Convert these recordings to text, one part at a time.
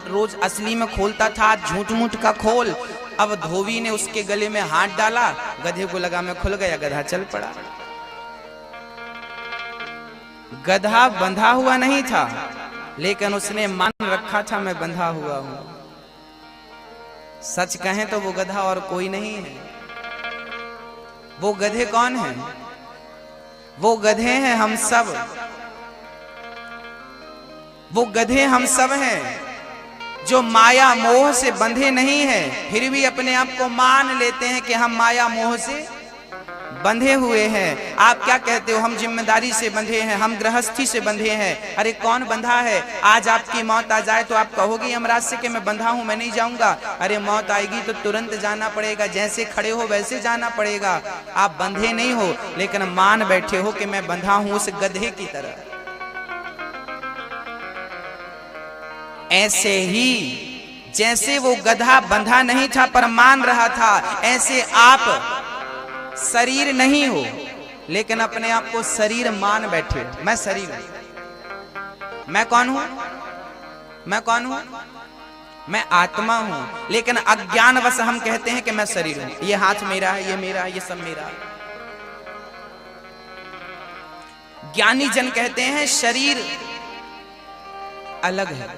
रोज असली में खोलता था, झूठ मूठ का खोल। अब धोबी ने उसके गले में हाथ डाला, गधे को लगा में खुल गया, गधा चल पड़ा। गधा बंधा हुआ नहीं था, लेकिन उसने मान रखा था मैं बंधा हुआ हूं। सच कहें तो वो गधा और कोई नहीं है। वो गधे कौन है? वो गधे हैं हम सब। वो गधे हम सब हैं जो माया मोह से बंधे नहीं हैं, फिर भी अपने आप को मान लेते हैं कि हम माया मोह से बंधे हुए हैं। आप क्या कहते हो? हम जिम्मेदारी से बंधे हैं, हम गृहस्थी से बंधे हैं। अरे कौन बंधा है? आज आपकी मौत आ जाए तो आप कहोगे यमराज से कि मैं बंधा हूं, मैं नहीं जाऊंगा। अरे मौत आएगी तो तुरंत जाना पड़ेगा, जैसे खड़े हो वैसे जाना पड़ेगा। आप बंधे नहीं हो, लेकिन मान बैठे हो कि मैं बंधा हूं उस गधे की तरह। ऐसे ही जैसे वो गधा बंधा नहीं था पर मान रहा था, ऐसे आप शरीर नहीं हो, लेकिन अपने आप को शरीर मान बैठे। मैं शरीर हूं। मैं कौन हूं? मैं कौन हूं? मैं आत्मा हूं, लेकिन अज्ञानवश हम कहते हैं कि मैं शरीर हूं। ये हाथ मेरा है, ये मेरा है, ये सब मेरा है। ज्ञानी जन कहते हैं शरीर अलग है,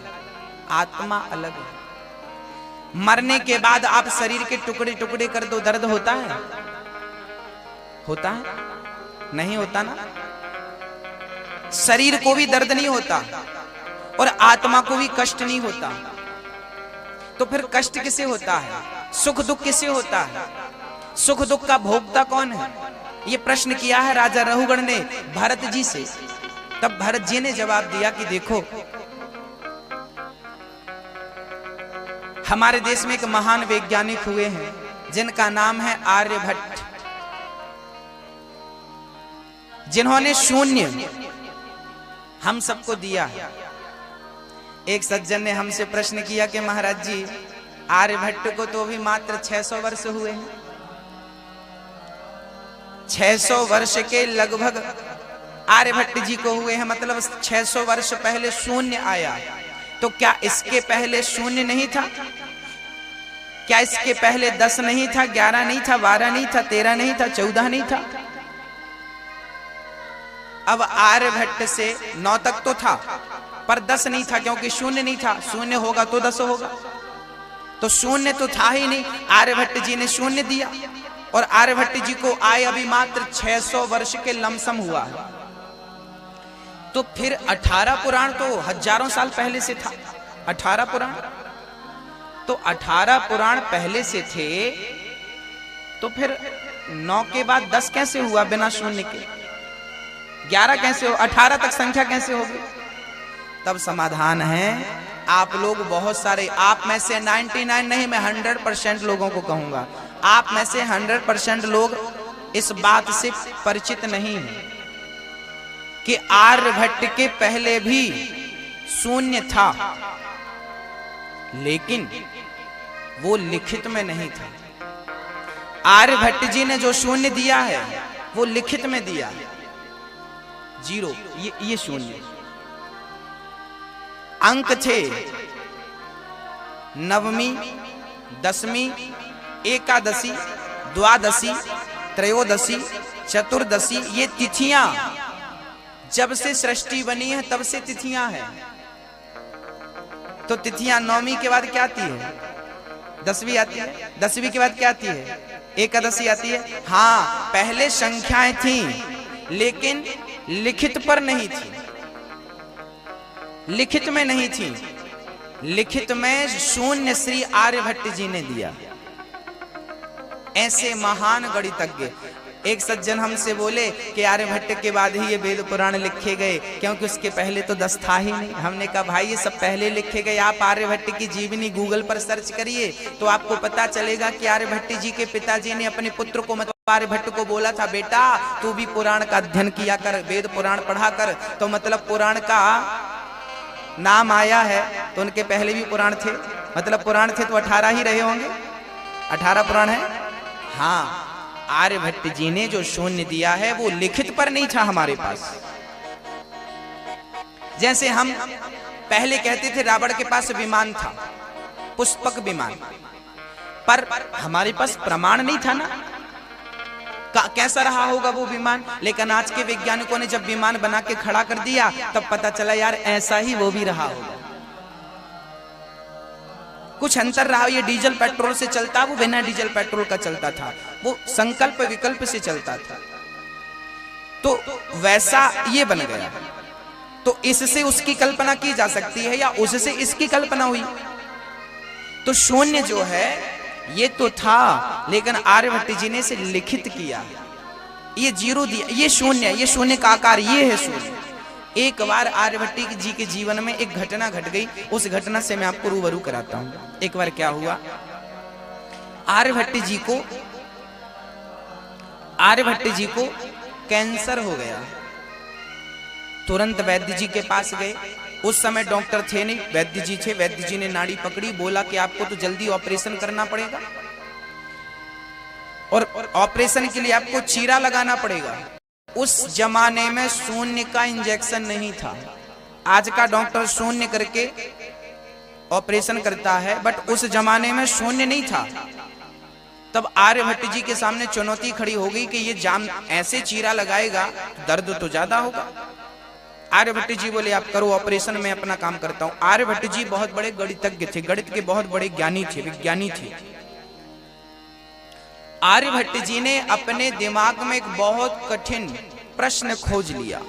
आत्मा अलग है। मरने के बाद आप शरीर के टुकड़े टुकड़े कर दो, दर्द होता है? होता है? नहीं होता ना। शरीर को भी दर्द नहीं होता और आत्मा को भी कष्ट नहीं होता, तो फिर कष्ट किसे होता है? सुख दुख किसे होता है? सुख दुख का भोक्ता कौन है? ये प्रश्न किया है राजा रहुगण ने भरत जी से। तब भरत जी ने जवाब दिया कि देखो, हमारे देश में एक महान वैज्ञानिक हुए हैं जिनका नाम है आर्यभट्ट, जिन्होंने शून्य हम सबको दिया है। एक सज्जन ने हमसे प्रश्न किया कि महाराज जी, आर्यभट्ट को तो अभी मात्र 600 वर्ष हुए हैं। 600 वर्ष के लगभग आर्यभट्ट जी को हुए हैं, मतलब 600 वर्ष पहले शून्य आया। तो क्या इसके पहले शून्य नहीं था? क्या इसके पहले 10 नहीं था, 11 नहीं था, 12 नहीं था, 13 नहीं था, 14 नहीं था? अब आर्यभट्ट से 9 तक तो था, पर 10 नहीं था, क्योंकि शून्य नहीं था। शून्य होगा तो 10 होगा, तो शून्य तो था ही नहीं। आर्यभट्ट जी ने शून्य दिया, और आर्यभट्ट जी को आए अभी मात्र 600 वर्ष के लमसम हुआ है। तो फिर 18 पुराण तो हजारों साल पहले से था। 18 पुराण, तो 18 पुराण पहले से थे, तो फिर 9 के बाद 10 कैसे हुआ बिना शून्य के? 11 कैसे हो? 18 तक संख्या कैसे होगी? तब समाधान है, आप लोग बहुत सारे, आप में से 99 नहीं, मैं 100% लोगों को कहूंगा, आप में से 100% लोग इस बात से परिचित नहीं हैं कि आर्यभट्ट के पहले भी शून्य था, लेकिन वो लिखित में नहीं था। आर्यभट्ट जी ने जो शून्य दिया है वो लिखित में दिया है, 0। ये शून्य अंक थे। नवमी, दसवीं, एकादशी, द्वादशी, त्रयोदशी, चतुर्दशी, ये तिथियां जब से सृष्टि बनी है तब से तिथियां हैं। तो तिथियां, नवमी के बाद क्या आती है? 10वीं आती है। 10वीं के बाद क्या आती है? एकादशी आती है। हाँ, पहले संख्याएं थी, लेकिन लिखित पर नहीं थी, लिखित में नहीं थी। लिखित में शून्य श्री आर्यभट्ट जी ने दिया। ऐसे महान गणितज्ञ। एक सज्जन हमसे बोले कि आर्यभट्ट के बाद ही ये वेद पुराण लिखे गए, क्योंकि उसके पहले तो 10 था ही नहीं। हमने कहा भाई ये सब पहले लिखे गए। आप आर्यभट्ट की जीवनी गूगल पर सर्च करिए तो आपको पता चलेगा कि आर्यभट्ट जी के पिताजी ने अपने पुत्र को, मतलब आर्यभट्ट को बोला था, बेटा तू भी पुराण का अध्ययन किया कर, वेद पुराण पढ़ा कर। तो मतलब पुराण का नाम आया है तो उनके पहले भी पुराण थे, मतलब पुराण थे तो 18 ही रहे होंगे। 18 पुराण है। हाँ, आर्यभट्ट जी ने जो शून्य दिया है वो लिखित पर नहीं था हमारे पास। जैसे हम पहले कहते थे रावण के पास विमान था, पुष्पक विमान, पर हमारे पास प्रमाण नहीं था ना कैसा रहा होगा वो विमान। लेकिन आज के वैज्ञानिकों ने जब विमान बना के खड़ा कर दिया तब पता चला यार ऐसा ही वो भी रहा होगा। कुछ अंतर रहा, ये डीजल पेट्रोल से चलता, वो बिना डीजल पेट्रोल का चलता था, वो संकल्प विकल्प से चलता था, तो वैसा ये बन गया। तो इससे उसकी कल्पना की जा सकती है या उससे इसकी कल्पना हुई। तो शून्य जो है ये तो था, लेकिन आर्यभट्ट जी ने इसे लिखित किया, ये जीरो दिया, ये शून्य का आकार ये है शून्य। एक बार आर्यभट्ट जी के जीवन में एक घटना घट गई, उस घटना से मैं आपको रूबरू कराता हूं। एक बार क्या हुआ, आर्यभट्ट जी को कैंसर हो गया। तुरंत वैद्य जी के पास गए, उस समय डॉक्टर थे नहीं, वैद्य जी थे। वैद्य जी ने नाड़ी पकड़ी, बोला कि आपको तो जल्दी ऑपरेशन करना पड़ेगा और ऑपरेशन के लिए आपको चीरा लगाना पड़ेगा। उस जमाने में शून्य का इंजेक्शन नहीं था। आज का डॉक्टर शून्य करके ऑपरेशन करता है, बट उस जमाने में शून्य नहीं था। तब आर्यभट्ट जी के सामने चुनौती खड़ी हो गई कि ये जाम ऐसे चीरा लगाएगा दर्द तो ज्यादा होगा। आर्यभट्ट जी बोले आप करो ऑपरेशन, में अपना काम करता हूं। आर्यभट्ट जी बहुत बड़े गणितज्ञ थे, गणित के बहुत बड़े ज्ञानी थे, विज्ञानी थे। आर्यभट्ट जी ने अपने दिमाग में एक बहुत कठिन प्रश्न खोज लिया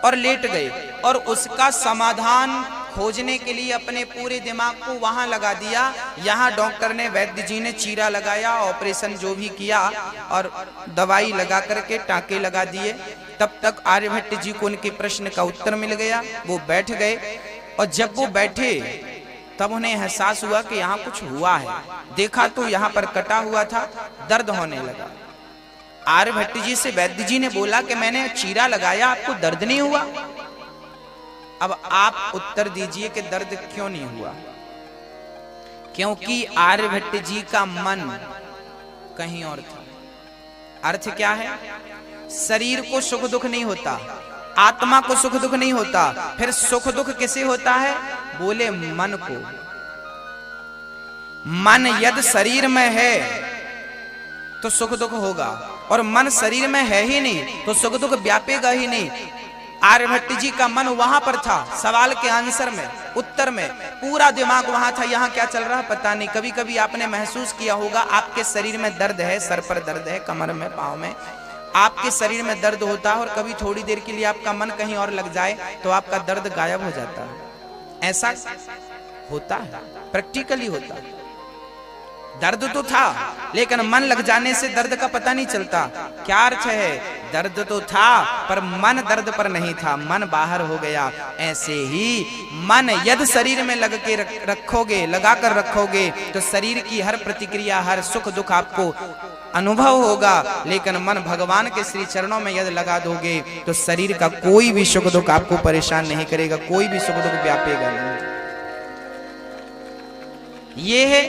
और लेट गए और उसका समाधान खोजने के लिए अपने पूरे दिमाग को वहां लगा दिया। यहां डॉक्टर ने, वैद्य जी ने चीरा लगाया, ऑपरेशन जो भी किया और दवाई लगा करके टांके लगा दिए। तब तक आर्यभट्ट जी को उनके प्रश्न का उत्तर मिल गया। वो बैठ गए और जब वो बैठे तब उन्हें एहसास हुआ कि यहाँ कुछ हुआ है। देखा तो यहाँ पर कटा हुआ था, दर्द होने लगा। आर्यभट्ट जी से वैद्य जी ने बोला कि मैंने चीरा लगाया, आपको दर्द नहीं हुआ? अब आप उत्तर दीजिए कि दर्द क्यों नहीं हुआ? क्योंकि आर्यभट्ट जी का मन कहीं और था। अर्थ क्या है? शरीर को सुख दुख नहीं होता, आत्मा को सुख दुख नहीं होता, फिर सुख दुख किसे होता है? बोले मन को। मन यदि शरीर में है तो सुख दुख होगा, और मन शरीर में है ही नहीं तो सुख दुख व्यापेगा ही नहीं। आर्यभट्ट जी का मन वहां पर था, सवाल के आंसर में, उत्तर में, पूरा दिमाग वहां था। यहाँ क्या चल रहा है पता नहीं। कभी कभी आपने महसूस किया होगा, आपके शरीर में दर्द है, सर पर दर्द है, कमर में, पांव में, आपके शरीर में दर्द होता है और कभी थोड़ी देर के लिए आपका मन कहीं और लग जाए तो आपका दर्द गायब हो जाता है। ऐसा होता है, प्रैक्टिकली होता है। दर्द तो था लेकिन मन लग जाने से दर्द का पता नहीं चलता। क्या अर्थ है? दर्द तो था पर मन दर्द पर नहीं था, मन बाहर हो गया। ऐसे ही मन यदि शरीर में लग के रखोगे, लगा कर रखोगे तो शरीर की हर प्रतिक्रिया, हर सुख दुख आपको अनुभव होगा। लेकिन मन भगवान के श्री चरणों में यदि लगा दोगे तो शरीर का कोई भी सुख दुख आपको परेशान नहीं करेगा, कोई भी सुख दुख व्यापेगा नहीं। ये है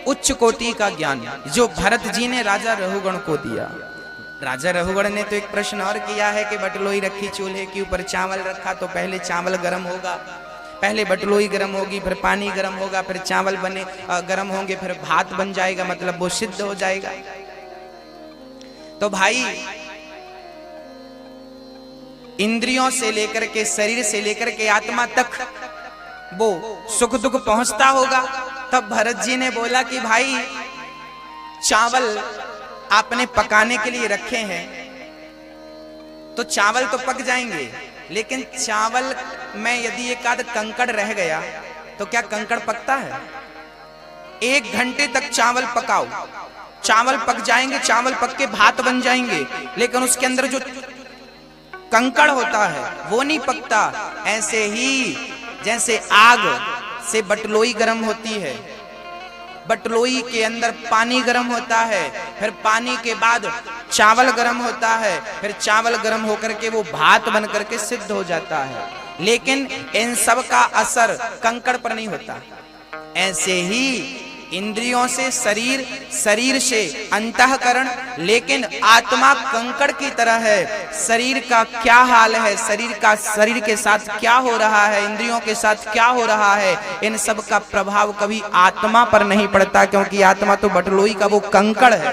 उच्च कोटि का ज्ञान जो भरत जी ने राजा रघुगण को दिया। राजा रघुगण ने तो एक प्रश्न और किया है कि बटलोई रखी चूल्हे के ऊपर, चावल रखा तो पहले चावल गर्म होगा, पहले बटलोई गर्म होगी, फिर पानी गर्म होगा, फिर चावल बने गर्म होंगे, फिर भात बन जाएगा, मतलब वो सिद्ध हो जाएगा। तो भाई इंद्रियों से लेकर के, शरीर से लेकर के आत्मा तक वो सुख दुख पहुंचता होगा। तब भरत जी ने बोला कि भाई चावल आपने पकाने के लिए रखे हैं तो चावल तो पक जाएंगे, लेकिन चावल में यदि एक आध कंकड़ रह गया तो क्या कंकड़ पकता है? 1 घंटे तक चावल पकाओ, चावल पक जाएंगे, चावल पक के भात बन जाएंगे, लेकिन उसके अंदर जो कंकड़ होता है वो नहीं पकता। ऐसे ही जैसे आग से बटलोई गर्म होती है, बटलोई के अंदर पानी गर्म होता है, फिर पानी के बाद चावल गर्म होता है, फिर चावल गर्म होकर के वो भात बन करके सिद्ध हो जाता है, लेकिन इन सब का असर कंकड़ पर नहीं होता। ऐसे ही इंद्रियों से शरीर, शरीर से अंतःकरण, लेकिन आत्मा कंकड़ की तरह है। शरीर का क्या हाल है, शरीर के साथ क्या हो रहा है, इंद्रियों के साथ क्या हो रहा है, इन सब का प्रभाव कभी आत्मा पर नहीं पड़ता, क्योंकि आत्मा तो बटलोई का वो कंकड़ है।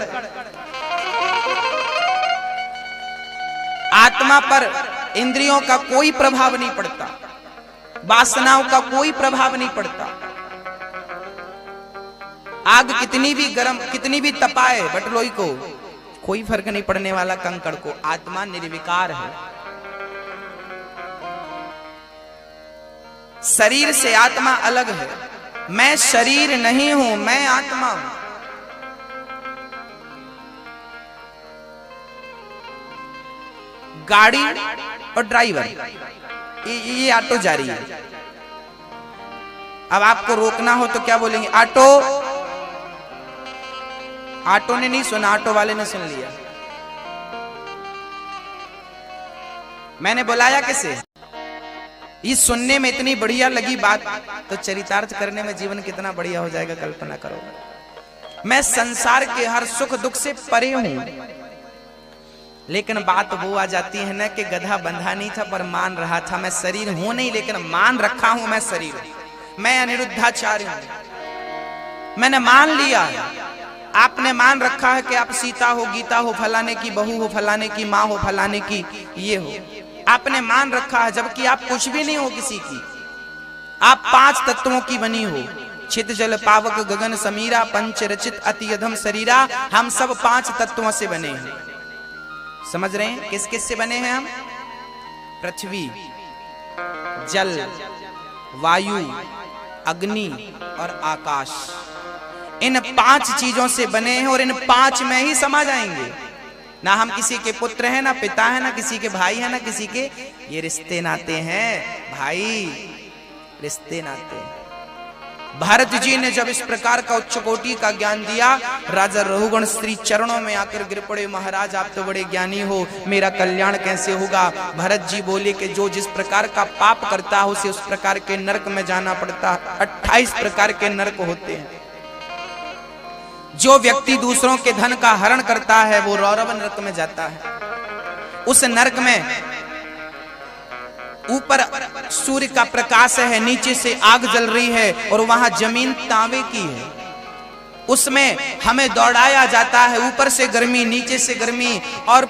आत्मा पर इंद्रियों का कोई प्रभाव नहीं पड़ता, वासनाओं का कोई प्रभाव नहीं पड़ता। आग कितनी भी गर्म, कितनी भी तपाए बटलोई को, कोई फर्क नहीं पड़ने वाला कंकड़ को। आत्मा निर्विकार है। शरीर से आत्मा अलग है। मैं शरीर नहीं हूं, मैं आत्मा हूं। गाड़ी और ड्राइवर, ये ऑटो जा रही है। अब आपको रोकना हो तो क्या बोलेंगे? ऑटो। ऑटो ने नहीं सुना, ऑटो वाले ने सुन लिया। मैंने बुलाया किसे? ये सुनने में इतनी बढ़िया लगी बात, तो चरितार्थ करने में जीवन कितना बढ़िया हो जाएगा, कल्पना करो। मैं संसार के हर सुख दुख से परे हूं, लेकिन बात वो आ जाती है ना कि गधा बंधा नहीं था पर मान रहा था। मैं शरीर हूं नहीं, लेकिन मान रखा हूं मैं शरीर। मैं अनिरुद्धाचार्य हूं, मैंने मान लिया। आपने मान रखा है कि आप सीता हो, गीता हो, फलाने की बहू हो, फलाने की माँ हो, फलाने की ये हो। आपने मान रखा है, जबकि आप कुछ भी नहीं हो किसी की। आप 5 तत्वों की बनी हो। छित जल पावक गगन समीरा, पंच रचित अति अधम शरीरा। हम सब 5 तत्वों से बने हैं। समझ रहे हैं? किस किस से बने हैं हम? पृथ्वी, जल, वायु, अग्नि और आकाश। इन 5 चीजों से बने हैं और इन 5 में ही समा जाएंगे। ना हम किसी के पुत्र हैं, ना पिता है, ना किसी के भाई है, ना किसी के ये रिश्ते नाते हैं। भाई, रिश्ते नाते। भरत जी ने जब इस प्रकार का उच्च कोटि का ज्ञान दिया, राजा रघुगण श्री चरणों में आकर गिर पड़े। महाराज, आप तो बड़े ज्ञानी हो, मेरा कल्याण कैसे होगा? भरत जी बोले कि जो जिस प्रकार का पाप करता है उसे उस प्रकार के नरक में जाना पड़ता है। 28 प्रकार के नरक होते हैं। जो व्यक्ति दूसरों के धन का हरण करता है वो रौरव नरक में जाता है। उस नरक में ऊपर सूर्य का प्रकाश है, नीचे से आग जल रही है और वहां जमीन तांबे की है। उसमें हमें दौड़ाया जाता है, ऊपर से गर्मी, नीचे से गर्मी, और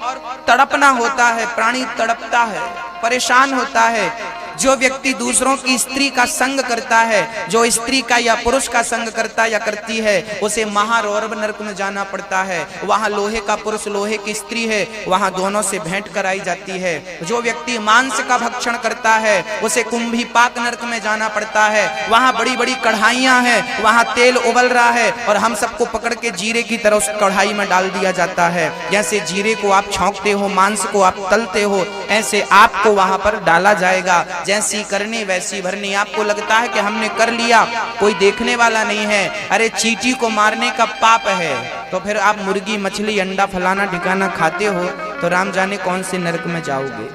तड़पना होता है। प्राणी तड़पता है, परेशान होता है। जो व्यक्ति दूसरों की स्त्री का संग करता है, जो स्त्री का या पुरुष का संग करता या करती है, उसे महारौरव नरक में जाना पड़ता है। वहां लोहे का पुरुष, लोहे की स्त्री है, वहां दोनों से भेंट कराई जाती है। जो व्यक्ति मांस का भक्षण करता है उसे कुंभीपाक नरक में जाना पड़ता है। वहां बड़ी बड़ी कढ़ाइयां हैं, वहां तेल उबल रहा है और हम सबको पकड़ के जीरे की तरह उस कढ़ाई में डाल दिया जाता है। जैसे जीरे को आप छौंकते हो, मांस को आप तलते हो, ऐसे आपको वहां पर डाला जाएगा। जैसी करनी वैसी भरनी। आपको लगता है कि हमने कर लिया, कोई देखने वाला नहीं है। अरे चींटी को मारने का पाप है, तो फिर आप मुर्गी, मछली, अंडा, फलाना ठिकाना खाते हो तो राम जाने कौन से नरक में जाओगे।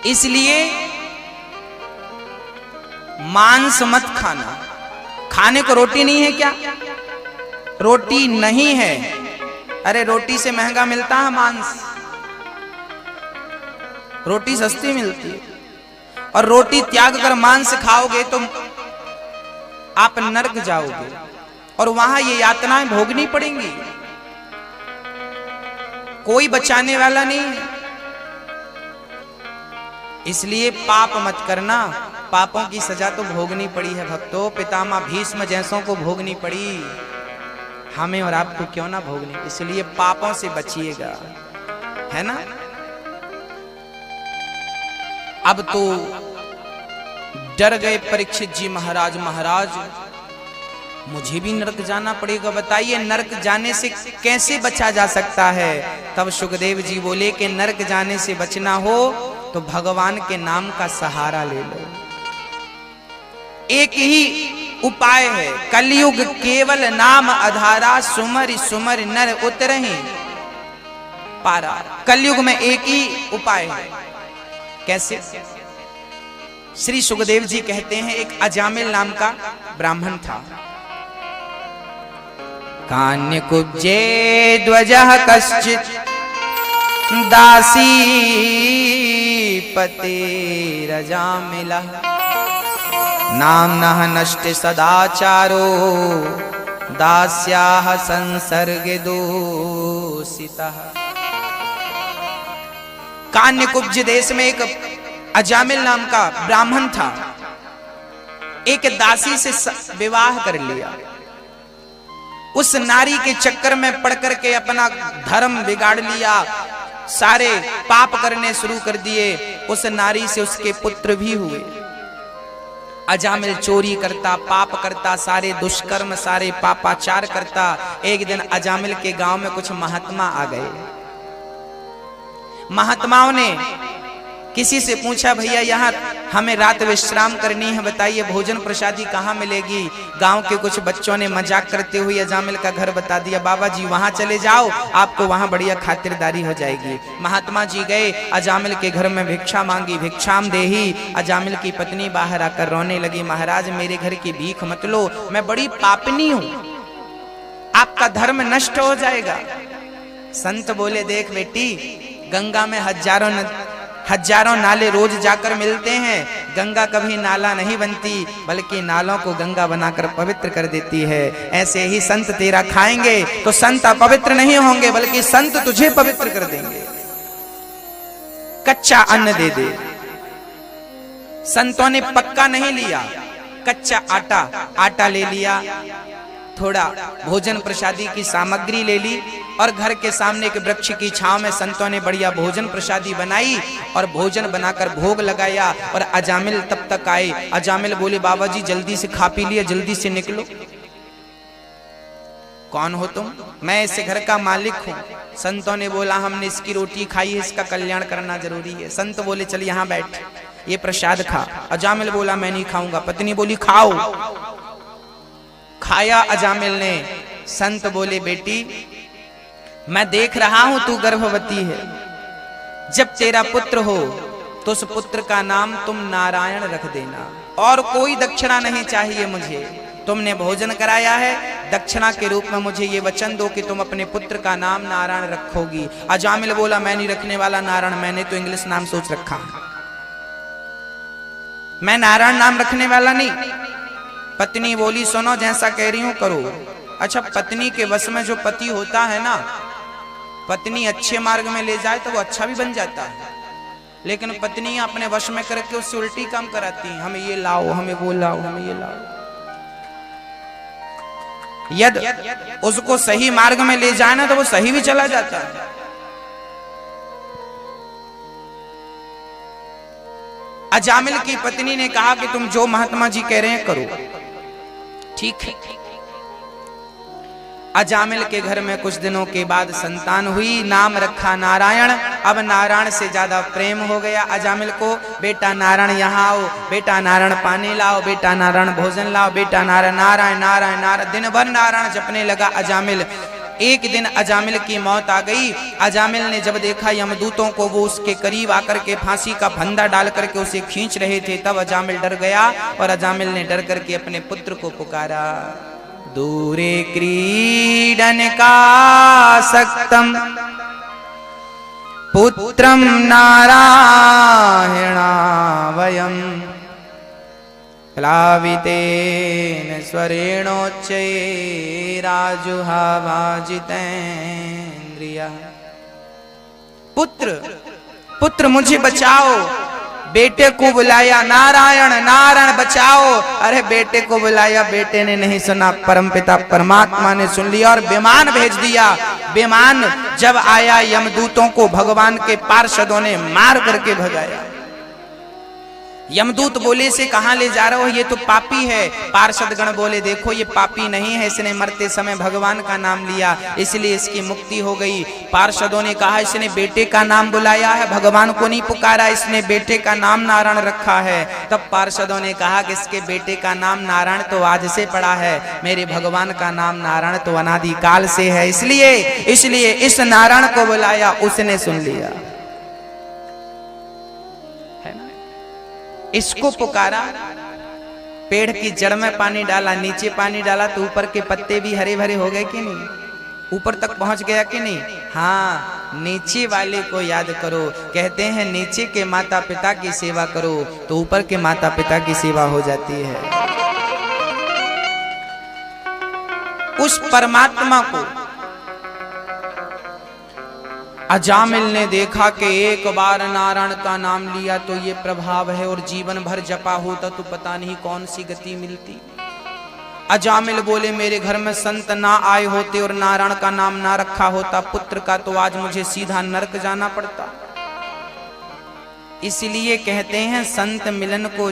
इसलिए मांस मत खाना। खाने को रोटी नहीं है क्या? रोटी नहीं है। अरे रोटी से महंगा मिलता है मांस। रोटी सस्ती मिलती है। और रोटी त्याग कर मांस खाओगे तो आप नरक जाओगे और वहां ये यातनाएं भोगनी पड़ेंगी। कोई बचाने वाला नहीं है। इसलिए पाप मत करना। पापों की सजा तो भोगनी पड़ी है भक्तों। पितामह भीष्म जैसों को भोगनी पड़ी, हमें और आपको क्यों ना भोगनी। इसलिए पापों से बचिएगा, है ना। अब तो डर गए परीक्षित जी महाराज। महाराज, मुझे भी नरक जाना पड़ेगा, बताइए नरक जाने से कैसे बचा जा सकता है। तब सुखदेव जी बोले कि नरक जाने से बचना हो तो भगवान के नाम का सहारा ले लो। एक ही उपाय है, कलयुग केवल नाम आधारा, सुमर सुमर नर उतरहि पारा। कलयुग में एक ही उपाय है। कैसे? श्री सुखदेव जी कहते हैं, एक अजामिल नाम का ब्राह्मण था। कान्यकुब्जे ध्वजः कश्चित् दासी पतेरजामिलः नाम्नः नष्ट सदाचारो दास्याः संसर्गे दूषितः। कान्यकुब्ज देश में एक अजामिल नाम का ब्राह्मण था। एक दासी से विवाह कर लिया। उस नारी के चक्कर में पड़ करके अपना धर्म बिगाड़ लिया, सारे पाप करने शुरू कर दिए। उस नारी से उसके पुत्र भी हुए। अजामिल चोरी करता, पाप करता, सारे दुष्कर्म, सारे पापाचार करता। एक दिन अजामिल के गांव में कुछ महात्मा आ गए। महात्माओं ने किसी से पूछा, भैया यहाँ हमें रात विश्राम करनी है, बताइए भोजन प्रसादी कहाँ मिलेगी। गांव के कुछ बच्चों ने मजाक करते हुए अजामिल का घर बता दिया। बाबा जी वहां चले जाओ, आपको वहां बढ़िया खातिरदारी हो जाएगी। महात्मा जी गए, अजामिल के घर में भिक्षा मांगी, भिक्षाम देही। अजामिल की पत्नी बाहर आकर रोने लगी, महाराज मेरे घर की भीख मत लो, मैं बड़ी पापनी हूं, आपका धर्म नष्ट हो जाएगा। संत बोले, देख बेटी, गंगा में हजारों नाले रोज जाकर मिलते हैं। गंगा कभी नाला नहीं बनती, बल्कि नालों को गंगा बनाकर पवित्र कर देती है। ऐसे ही संत तेरा खाएंगे तो संत अपवित्र नहीं होंगे, बल्कि संत तुझे पवित्र कर देंगे। कच्चा अन्न दे दे। संतों ने पक्का नहीं लिया, कच्चा आटा ले लिया, थोड़ा भोजन प्रसादी की सामग्री ले ली और घर के सामने के वृक्ष की छांव में संतों ने बढ़िया भोजन प्रसादी बनाई और भोजन बनाकर भोग लगाया। और अजामिल तब तक आए। अजामिल बोले, बाबा जी जल्दी से खा पी लिया, जल्दी से निकलो। कौन हो तुम? मैं इस घर का मालिक हूं। संतों ने बोला, हमने इसकी रोटी खाई है, इसका कल्याण करना जरूरी है। संत बोले, चल यहाँ बैठ, ये प्रसाद खा। अजामिल बोला, मैं नहीं खाऊंगा। पत्नी बोली, खाओ। खाया अजामिल ने। संत बोले, बेटी मैं देख रहा हूं तू गर्भवती है, जब तेरा पुत्र हो तो उस पुत्र का नाम तुम नारायण रख देना, और कोई दक्षिणा नहीं चाहिए मुझे। तुमने भोजन कराया है, दक्षिणा के रूप में मुझे ये वचन दो कि तुम अपने पुत्र का नाम नारायण रखोगी। अजामिल बोला, मैं नहीं रखने वाला नारायण, मैंने तो इंग्लिश नाम सोच रखा है, मैं नारायण नाम रखने वाला नहीं। पत्नी बोली, सुनो जैसा कह रही हूं करो। अच्छा, पत्नी के वश में जो पति होता है ना, पत्नी अच्छे मार्ग में ले जाए तो वो अच्छा भी बन जाता है, लेकिन पत्नी अपने वश में करके उससे उल्टी काम कराती है। हमें ये लाओ, हमें वो लाओ, हमें ये लाओ। यदि उसको सही मार्ग में ले जाए ना तो वो सही भी चला जाता है। अजामिल की पत्नी ने कहा कि तुम जो महात्मा जी कह रहे हैं करो, ठीक है। अजामिल के घर में कुछ दिनों के बाद संतान हुई, नाम रखा नारायण। अब नारायण से ज्यादा प्रेम हो गया अजामिल को। बेटा नारायण यहाँ आओ, बेटा नारायण पानी लाओ, बेटा नारायण भोजन लाओ, बेटा नारायण नारायण नारायण नारायण, दिन भर नारायण जपने लगा अजामिल। एक दिन अजामिल की मौत आ गई। अजामिल ने जब देखा यमदूतों को, वो उसके करीब आकर के फांसी का फंदा डाल करके उसे खींच रहे थे, तब अजामिल डर गया और अजामिल ने डर करके अपने पुत्र को पुकारा। दूरे क्रीडन का सक्तम पुत्रम नारायणा वयम प्लावितेन स्वरेणोच्चैराजुहावाजितेन्द्रियः। पुत्र पुत्र मुझे बचाओ। बेटे को बुलाया, नारायण नारायण बचाओ। अरे बेटे को बुलाया, बेटे ने नहीं सुना, परमपिता परमात्मा ने सुन लिया और विमान भेज दिया। विमान जब आया, यमदूतों को भगवान के पार्षदों ने मार करके भगाया। यमदूत बोले, से कहां ले जा रहे हो? ये तो पापी है। पार्षद गण बोले, देखो ये पापी नहीं है, इसने मरते समय भगवान का नाम लिया, इसलिए इसकी मुक्ति हो गई। पार्षदों ने कहा, इसने बेटे का नाम बुलाया है, भगवान को नहीं पुकारा, इसने बेटे का नाम नारायण रखा है। तब पार्षदों ने कहा कि इसके बेटे का नाम नारायण तो आज से पड़ा है, मेरे भगवान का नाम नारायण तो अनादि काल से है, इसलिए इस नारायण को बुलाया, उसने सुन लिया। इसको पुकारा, पेड़ की जड़ में पानी डाला, नीचे पानी डाला तो ऊपर के पत्ते भी हरे भरे हो गए कि नहीं? ऊपर तक पहुंच गया कि नहीं? हाँ, नीचे वाले को याद करो। कहते हैं नीचे के माता पिता की सेवा करो तो ऊपर के माता पिता की सेवा हो जाती है। उस परमात्मा को अजामिल ने देखा कि एक बार नारायण का नाम लिया तो ये प्रभाव है, और जीवन भर जपा होता तो पता नहीं कौन सी गति मिलती। अजामिल बोले मेरे घर में संत ना आए होते और नारायण का नाम ना रखा होता पुत्र का तो आज मुझे सीधा नरक जाना पड़ता। इसलिए कहते हैं संत मिलन को